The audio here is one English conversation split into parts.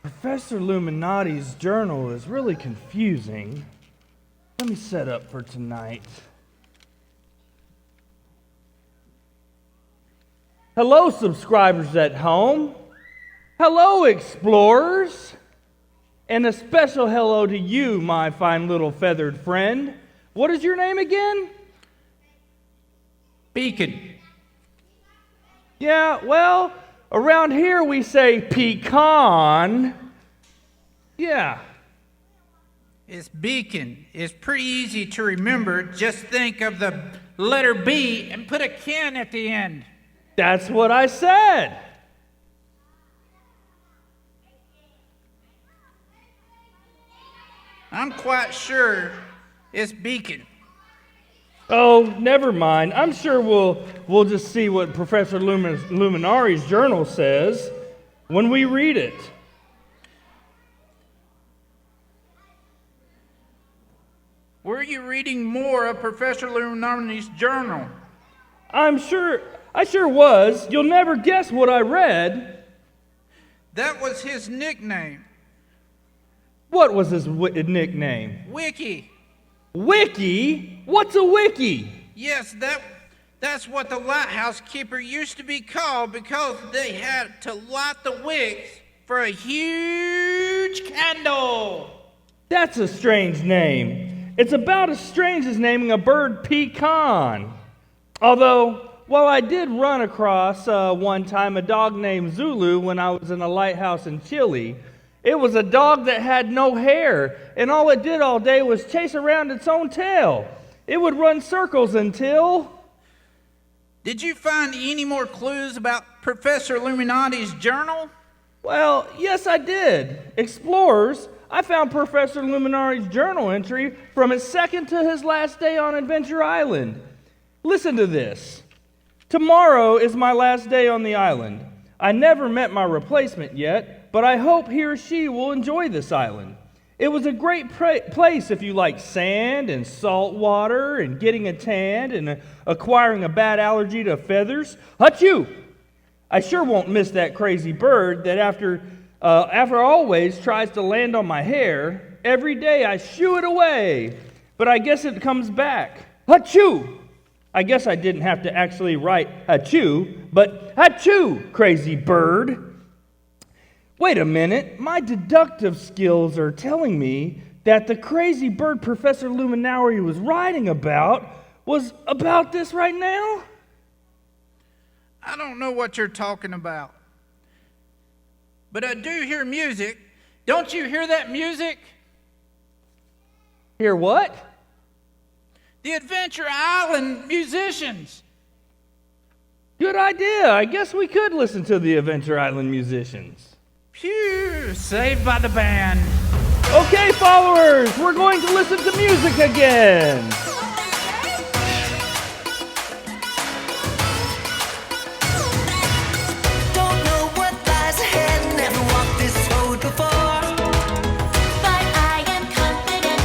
Professor Luminari's journal is really confusing. Let me set up for tonight. Hello, subscribers at home. Hello, explorers. And a special hello to you, my fine little feathered friend. What is your name again? Beacon. Yeah, well, around here we say pecan. Yeah. It's Beacon. It's pretty easy to remember. Just think of the letter B and put a can at the end. That's what I said. I'm quite sure it's Beacon. Oh, never mind. I'm sure we'll just see what Professor Luminari's journal says when we read it. Were you reading more of Professor Luminari's journal? I sure was. You'll never guess what I read. That was his nickname. What was his nickname? Wiki. Wiki? What's a wiki? Yes, that's what the lighthouse keeper used to be called because they had to light the wicks for a huge candle. That's a strange name. It's about as strange as naming a bird pecan. Although, well, I did run across one time a dog named Zulu when I was in a lighthouse in Chile. It was a dog that had no hair, and all it did all day was chase around its own tail. It would run circles until... Did you find any more clues about Professor Luminari's journal? Well, yes, I did. Explorers, I found Professor Luminari's journal entry from his second to his last day on Adventure Island. Listen to this. Tomorrow is my last day on the island. I never met my replacement yet, but I hope he or she will enjoy this island. It was a great place if you like sand and salt water and getting a tan and acquiring a bad allergy to feathers. Achoo! I sure won't miss that crazy bird that after always tries to land on my hair. Every day I shoo it away, but I guess it comes back. Achoo! I guess I didn't have to actually write achoo, but achoo, crazy bird. Wait a minute, my deductive skills are telling me that the crazy bird Professor Luminari was writing about was about this right now? I don't know what you're talking about. But I do hear music. Don't you hear that music? Hear what? The Adventure Island musicians. Good idea. I guess we could listen to the Adventure Island musicians. Phew, saved by the band. Okay, followers, we're going to listen to music again. Don't know what lies ahead, never walked this road before. But I am confident,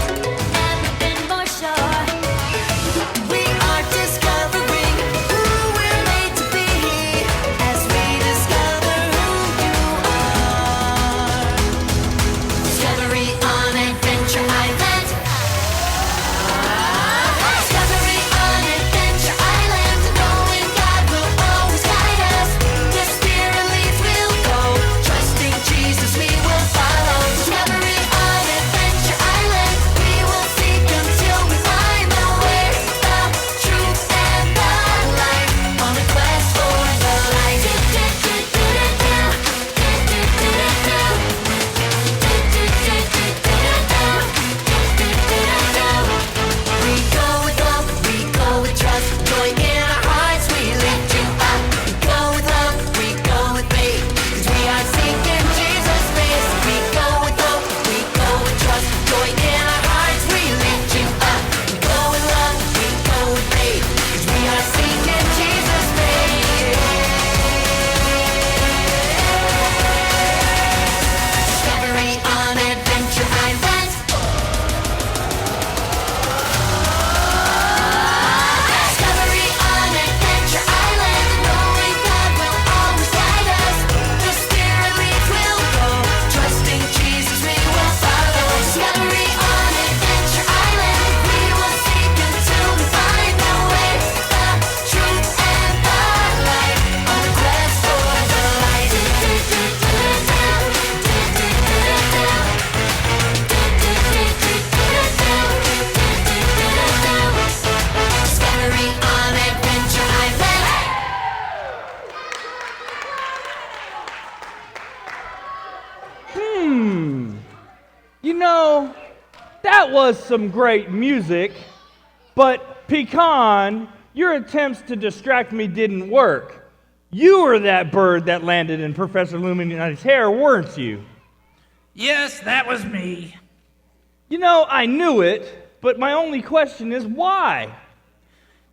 never been more sure. We are discovering who we're made to be as we discover who you are. Discovery on Adventure Island. that was some great music, but Pecan, your attempts to distract me didn't work. You were that bird that landed in Professor Luminari's hair, weren't you? Yes, that was me. You know, I knew it, but my only question is why?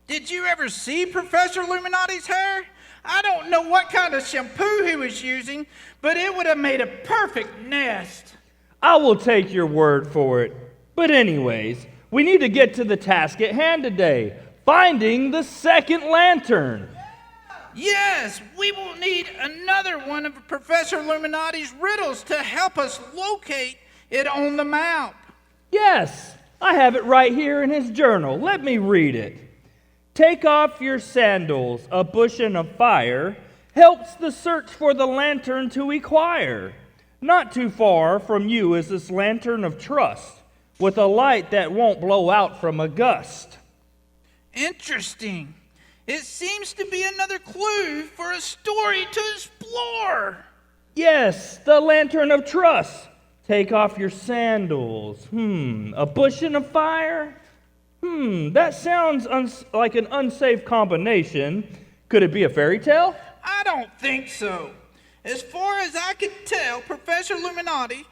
Did you ever see Professor Luminari's hair? I don't know what kind of shampoo he was using, but it would have made a perfect nest. I will take your word for it. But anyways, we need to get to the task at hand today, finding the second lantern. Yes, we will need another one of Professor Luminari's riddles to help us locate it on the map. Yes, I have it right here in his journal. Let me read it. Take off your sandals, a bush and a fire helps the search for the lantern to acquire. Not too far from you is this lantern of trust, with a light that won't blow out from a gust. Interesting. It seems to be another clue for a story to explore. Yes, the lantern of trust. Take off your sandals. A bush and a fire? That sounds like an unsafe combination. Could it be a fairy tale? I don't think so. As far as I could tell, Professor Luminari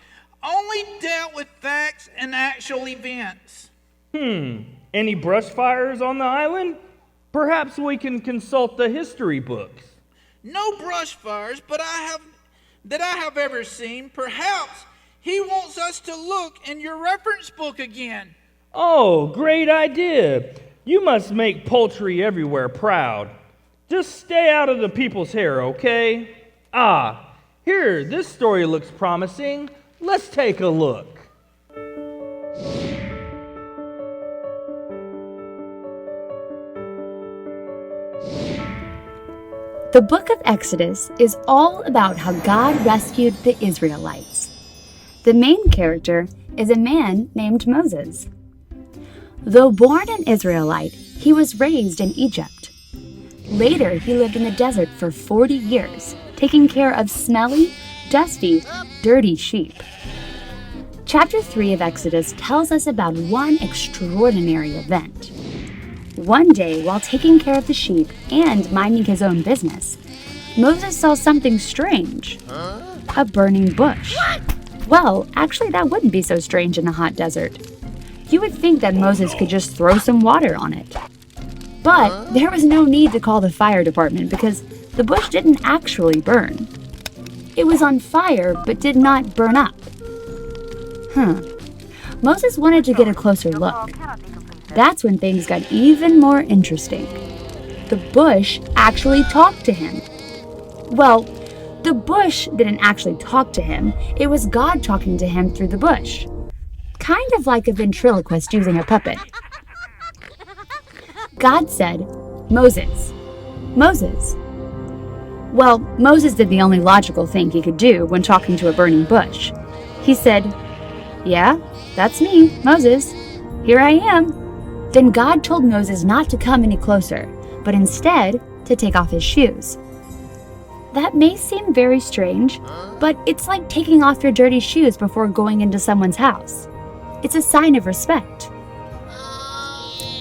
only dealt with facts and actual events. Any brush fires on the island? Perhaps we can consult the history books. No brush fires, but I have ever seen. Perhaps he wants us to look in your reference book again. Oh, great idea. You must make poultry everywhere proud. Just stay out of the people's hair, okay? Here, this story looks promising. Let's take a look. The book of Exodus is all about how God rescued the Israelites. The main character is a man named Moses. Though born an Israelite, he was raised in Egypt. Later, he lived in the desert for 40 years, taking care of smelly, dusty, dirty sheep. Chapter 3 of Exodus tells us about one extraordinary event. One day, while taking care of the sheep and minding his own business, Moses saw something strange. A burning bush. Well, actually, that wouldn't be so strange in a hot desert. You would think that Moses could just throw some water on it. But there was no need to call the fire department because the bush didn't actually burn. It was on fire but did not burn up. Moses wanted to get a closer look. That's when things got even more interesting. The bush actually talked to him. Well, the bush didn't actually talk to him. It was God talking to him through the bush. Kind of like a ventriloquist using a puppet. God said, "Moses, Moses." Well, Moses did the only logical thing he could do when talking to a burning bush. He said, "Yeah, that's me, Moses. Here I am." Then God told Moses not to come any closer, but instead to take off his shoes. That may seem very strange, but it's like taking off your dirty shoes before going into someone's house. It's a sign of respect.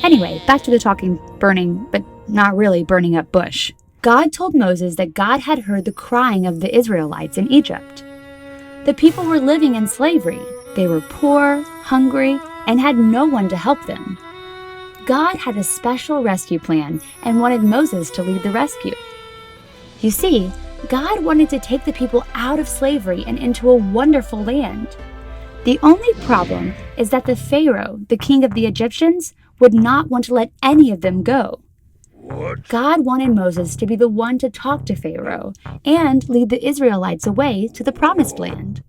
Anyway, back to the talking, burning, but not really burning up bush. God told Moses that God had heard the crying of the Israelites in Egypt. The people were living in slavery. They were poor, hungry, and had no one to help them. God had a special rescue plan and wanted Moses to lead the rescue. You see, God wanted to take the people out of slavery and into a wonderful land. The only problem is that the Pharaoh, the king of the Egyptians, would not want to let any of them go. God wanted Moses to be the one to talk to Pharaoh and lead the Israelites away to the promised land.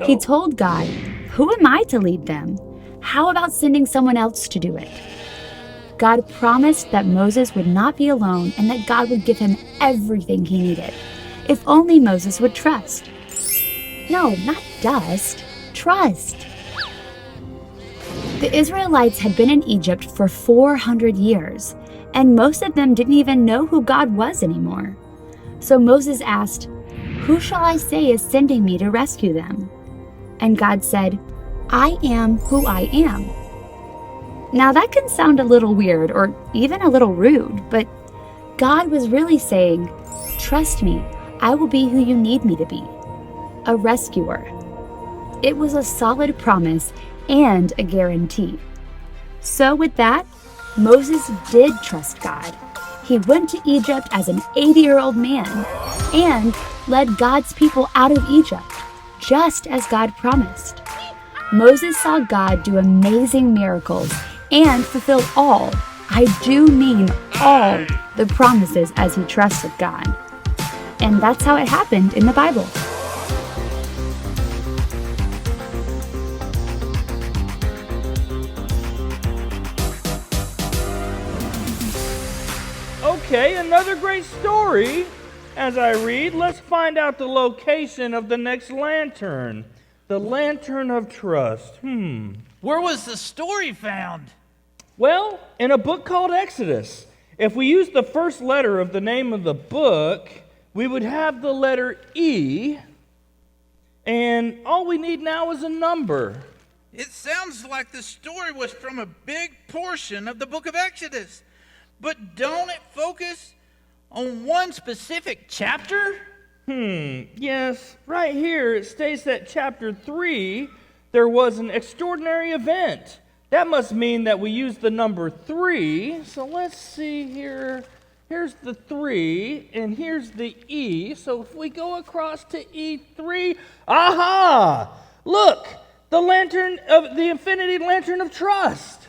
He told God, "Who am I to lead them? How about sending someone else to do it?" God promised that Moses would not be alone and that God would give him everything he needed, if only Moses would trust. No, not dust, trust. The Israelites had been in Egypt for 400 years, and most of them didn't even know who God was anymore. So Moses asked, "Who shall I say is sending me to rescue them?" And God said, I am who I am. Now that can sound a little weird or even a little rude, but God was really saying, trust me, I will be who you need me to be, a rescuer. It was a solid promise and a guarantee. So with that, Moses did trust God. He went to Egypt as an 80-year-old man and led God's people out of Egypt, just as God promised. Moses saw God do amazing miracles and fulfill all, I do mean all, the promises as he trusted God. And that's how it happened in the Bible. Okay, another great story. As I read, let's find out the location of the next lantern. The lantern of trust. Where was the story found? Well, in a book called Exodus. If we use the first letter of the name of the book, we would have the letter E, and all we need now is a number. It sounds like the story was from a big portion of the book of Exodus. But don't it focus on one specific chapter? Yes, right here it states that chapter 3, there was an extraordinary event. That must mean that we use the number 3. So let's see here. Here's the 3, and here's the E. So if we go across to E3, aha! Look, the lantern of the infinity lantern of trust.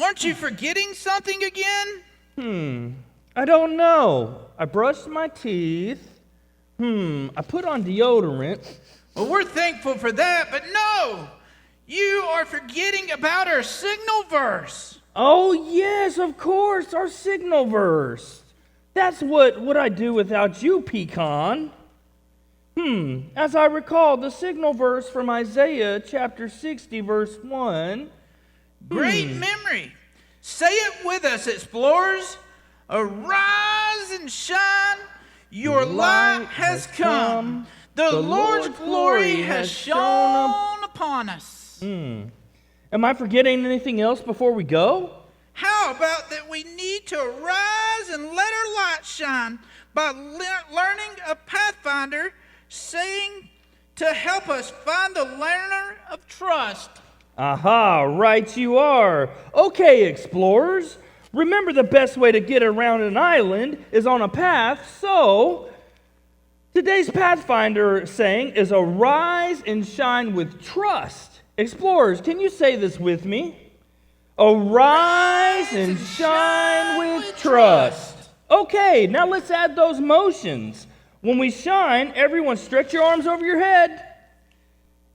Aren't you forgetting something again? I don't know. I brushed my teeth. I put on deodorant. Well, we're thankful for that, but no! You are forgetting about our signal verse. Oh, yes, of course, our signal verse. That's what would I do without you, Pecan? As I recall, the signal verse from Isaiah chapter 60, verse 1. Great memory. Say it with us, explorers. Arise and shine. Your light has come. The Lord's glory has shone upon us. Am I forgetting anything else before we go? How about that we need to arise and let our light shine by learning a Pathfinder saying to help us find the lantern of trust. Aha, right you are. Okay, explorers. Remember the best way to get around an island is on a path, so today's Pathfinder saying is arise and shine with trust. Explorers, can you say this with me? Arise and shine with trust. Okay, now let's add those motions. When we shine, everyone stretch your arms over your head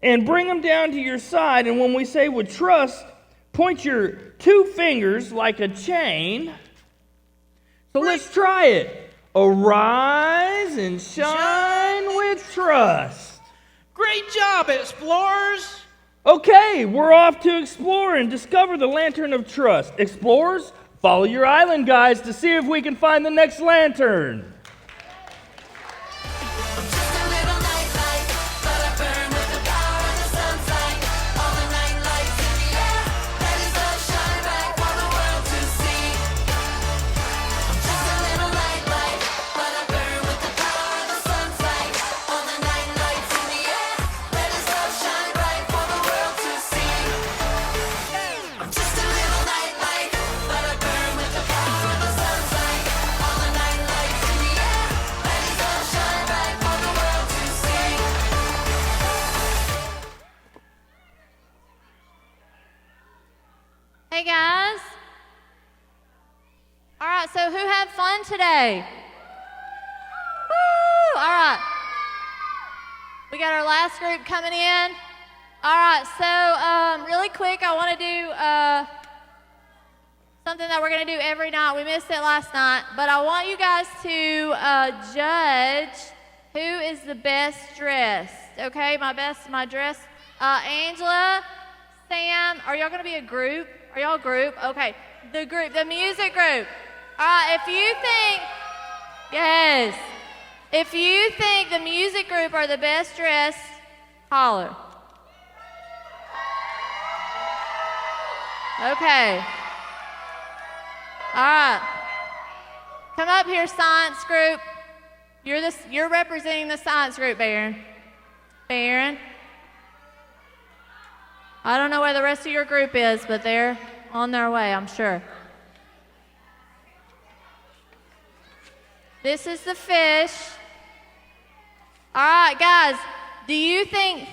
and bring them down to your side. And when we say with trust, point your 2 fingers like a chain. So let's try it. Arise and shine with trust. Great job, explorers. Okay, we're off to explore and discover the lantern of trust. Explorers, follow your island guides to see if we can find the next lantern. Hey guys. All right, so who had fun today? Woo! All right. We got our last group coming in. All right, so really quick, I want to do something that we're going to do every night. We missed it last night, but I want you guys to judge who is the best dressed. Okay, my dress. Angela, Sam, are y'all going to be a group? Are y'all a group? Okay, the music group. All right, if you think the music group are the best dressed, holler. Okay. All right. Come up here, science group. You're representing the science group, Baron. Baron. I don't know where the rest of your group is, but they're on their way, I'm sure. This is the fish. All right, guys. Do you think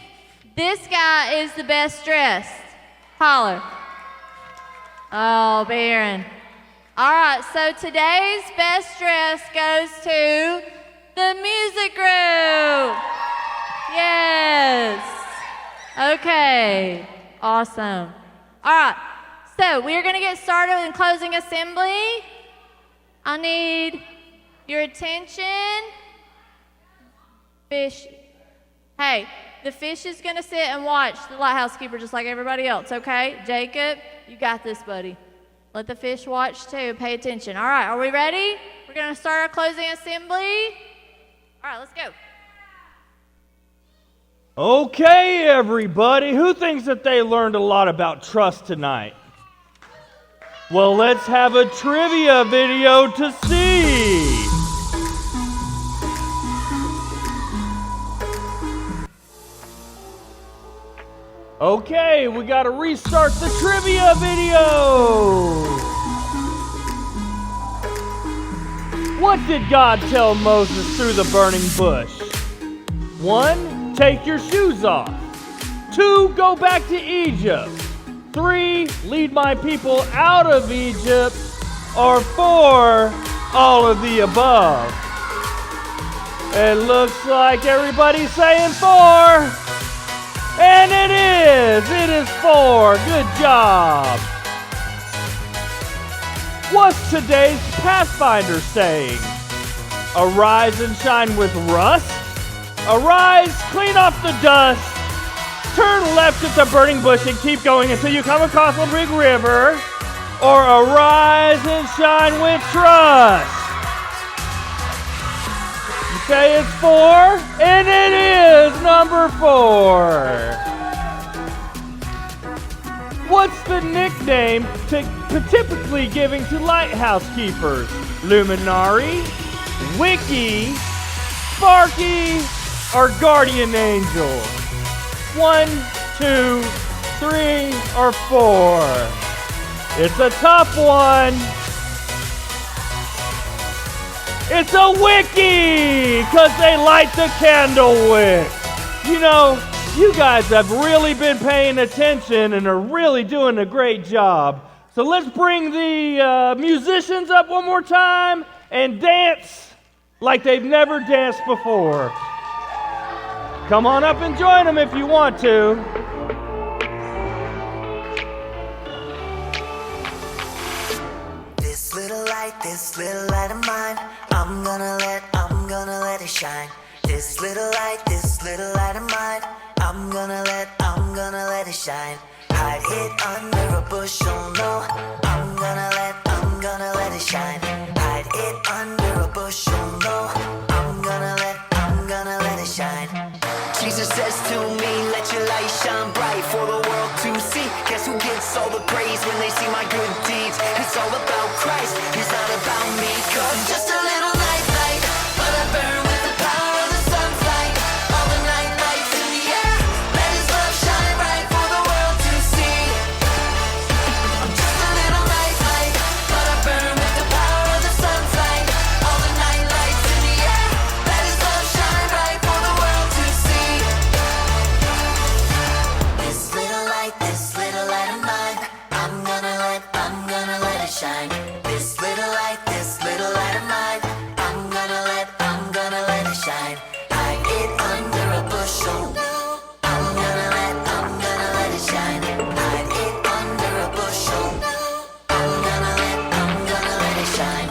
this guy is the best dressed? Holler. Oh, Baron. All right, so today's best dress goes to the music group. Yes. Okay. Awesome. All right, so we're going to get started in closing assembly. I need your attention. Fish. Hey, the fish is going to sit and watch the lighthouse keeper just like everybody else, okay? Jacob, you got this, buddy. Let the fish watch too. Pay attention. All right, are we ready? We're going to start our closing assembly. All right, let's go. Okay, everybody. Who thinks that they learned a lot about trust tonight? Well, let's have a trivia video to see. Okay, we got to restart the trivia video. What did God tell Moses through the burning bush? 1, take your shoes off. 2, go back to Egypt. 3, lead my people out of Egypt. Or 4, all of the above. It looks like everybody's saying 4. And it is 4. Good job. What's today's Pathfinder saying? Arise and shine with rust. Arise, clean off the dust. Turn left at the burning bush and keep going until you come across a big river. Or arise and shine with trust. Okay, it's 4, and it is number 4. What's the nickname typically given to lighthouse keepers? Luminari, Wiki, Sparky, or Guardian Angel? 1, 2, 3, or 4? It's a tough one. It's a wiki, because they light the candle wick. You know, you guys have really been paying attention and are really doing a great job. So let's bring the musicians up one more time and dance like they've never danced before. Come on up and join them if you want to. This little light of mine, I'm gonna let it shine. This little light of mine, I'm gonna let it shine. Hide it under a bushel, no, I'm gonna let it shine. Hide it under a bushel, no, I'm gonna let it shine. Jesus says to me, let your light shine bright for the world to see. Guess who gets all the praise when they see my good deeds? It's all about Christ, it's not about me. 'Cause I'm just a little night light, but I burn with the power of the sun's light. All the night lights in the air, let His love shine bright for the world to see. I'm just a little night light, but I burn with the power of the sun's light. All the night lights in the air, let His love shine bright for the world to see. This little light of mine, I'm gonna let it shine. This little light of mine, I'm gonna let it shine. Hide it under a bushel. I'm gonna let it shine. Hide it under a bushel. I'm gonna let it shine.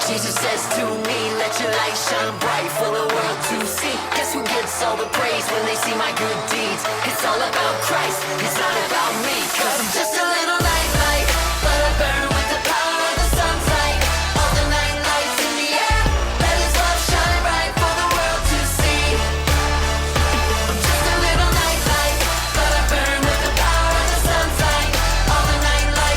Jesus says to me, let your light shine bright for the world to see. Guess who gets all the praise when they see my good deeds? It's all about Christ, it's not about me. 'Cause I'm just a little night light, but I burn with the power of the sun's light. All the night lights in the air, let His love shine bright for the world to see. I'm just a little night light, but I burn with the power of the sun's light. All the night lights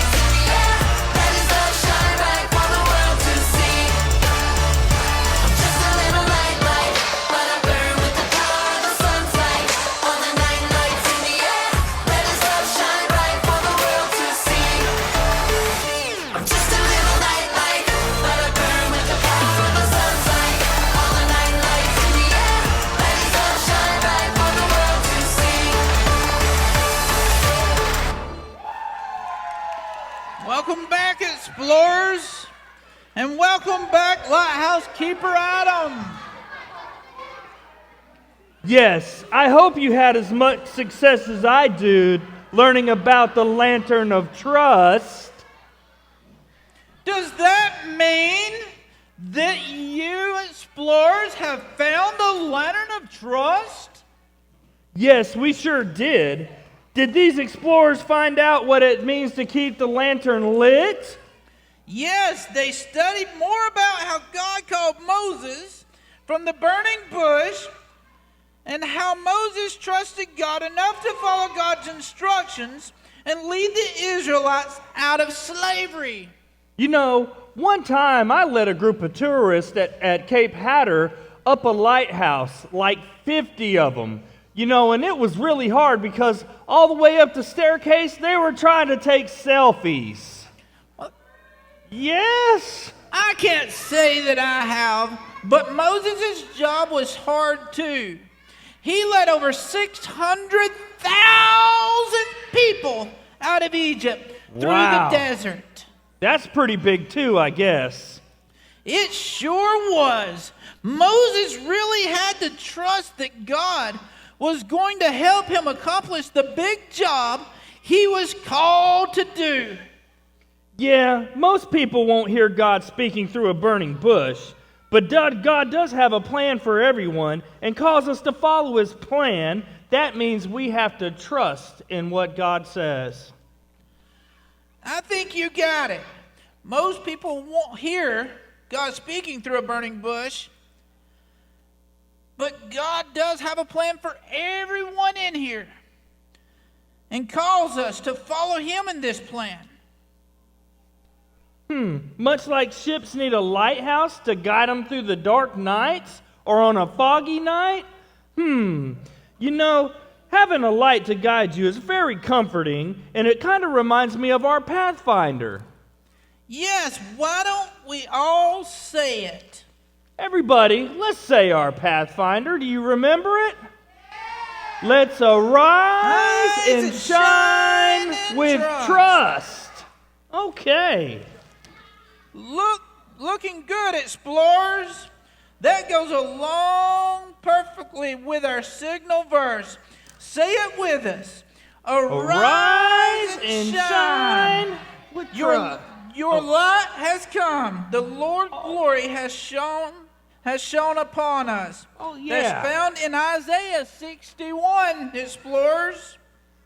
Welcome back, explorers. And welcome back, Lighthouse Keeper Adam. Yes, I hope you had as much success as I did learning about the lantern of trust. Does that mean that you explorers have found the lantern of trust? Yes, we sure did. Did these explorers find out what it means to keep the lantern lit? Yes, they studied more about how God called Moses from the burning bush and how Moses trusted God enough to follow God's instructions and lead the Israelites out of slavery. You know, one time I led a group of tourists at Cape Hatter up a lighthouse, like 50 of them. You know, and it was really hard because all the way up the staircase, they were trying to take selfies. Yes. I can't say that I have, but Moses' job was hard too. He led over 600,000 people out of Egypt through Wow. the desert. That's pretty big too, I guess. It sure was. Moses really had to trust that God was going to help him accomplish the big job he was called to do. Yeah, most people won't hear God speaking through a burning bush, but God does have a plan for everyone and calls us to follow His plan. That means we have to trust in what God says. I think you got it. Most people won't hear God speaking through a burning bush, but God does have a plan for everyone in here and calls us to follow Him in this plan. Much like ships need a lighthouse to guide them through the dark nights or on a foggy night. You know, having a light to guide you is very comforting, and it kind of reminds me of our Pathfinder. Yes, why don't we all say it? Everybody, let's say our Pathfinder. Do you remember it? Let's arise and shine with trust. Okay. Looking good, explorers. That goes along perfectly with our signal verse. Say it with us. Arise and shine with trust. Your light has come. The Lord's glory has shone upon us. Oh, yeah. That's found in Isaiah 61, explorers.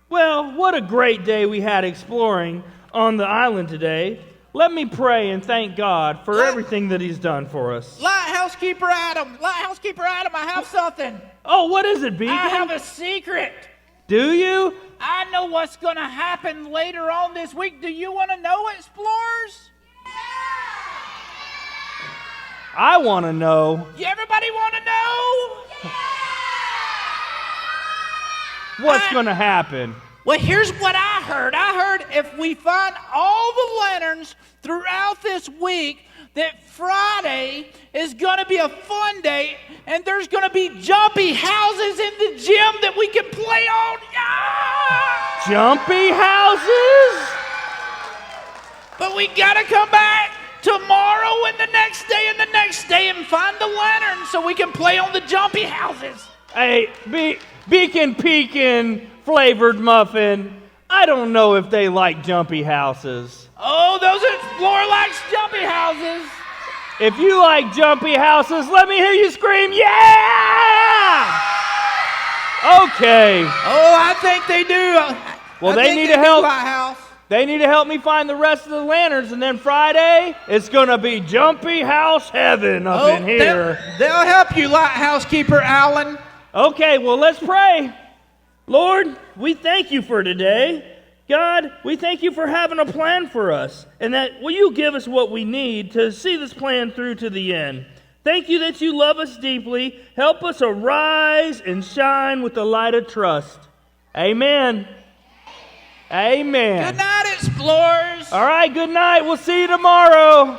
Well, what a great day we had exploring on the island today. Let me pray and thank God for everything that He's done for us. Lighthouse Keeper Adam, I have something. Oh, what is it, Beacon? I have a secret. Do you? I know what's going to happen later on this week. Do you want to know, explorers? I want to know. Everybody want to know? What's going to happen? Well, here's what I heard. I heard if we find all the lanterns throughout this week, that Friday is going to be a fun day, and there's going to be jumpy houses in the gym that we can play on. Yeah! Jumpy houses? But we got to come back tomorrow and the next day and the next day and find the lanterns so we can play on the jumpy houses. Hey, Beacon Pekin flavored muffin. I don't know if they like jumpy houses. Oh, those explorer likes jumpy houses. If you like jumpy houses, let me hear you scream, yeah! Okay. Oh, I think they do. Well, they need to help. They need to help me find the rest of the lanterns, and then Friday, it's going to be jumpy house heaven up in here. They'll help you, Lighthouse Keeper Allen. Okay, well, let's pray. Lord, we thank you for today. God, we thank you for having a plan for us, and that will you give us what we need to see this plan through to the end. Thank you that you love us deeply. Help us arise and shine with the light of trust. Amen. Amen. Good night, explorers. All right, good night. We'll see you tomorrow.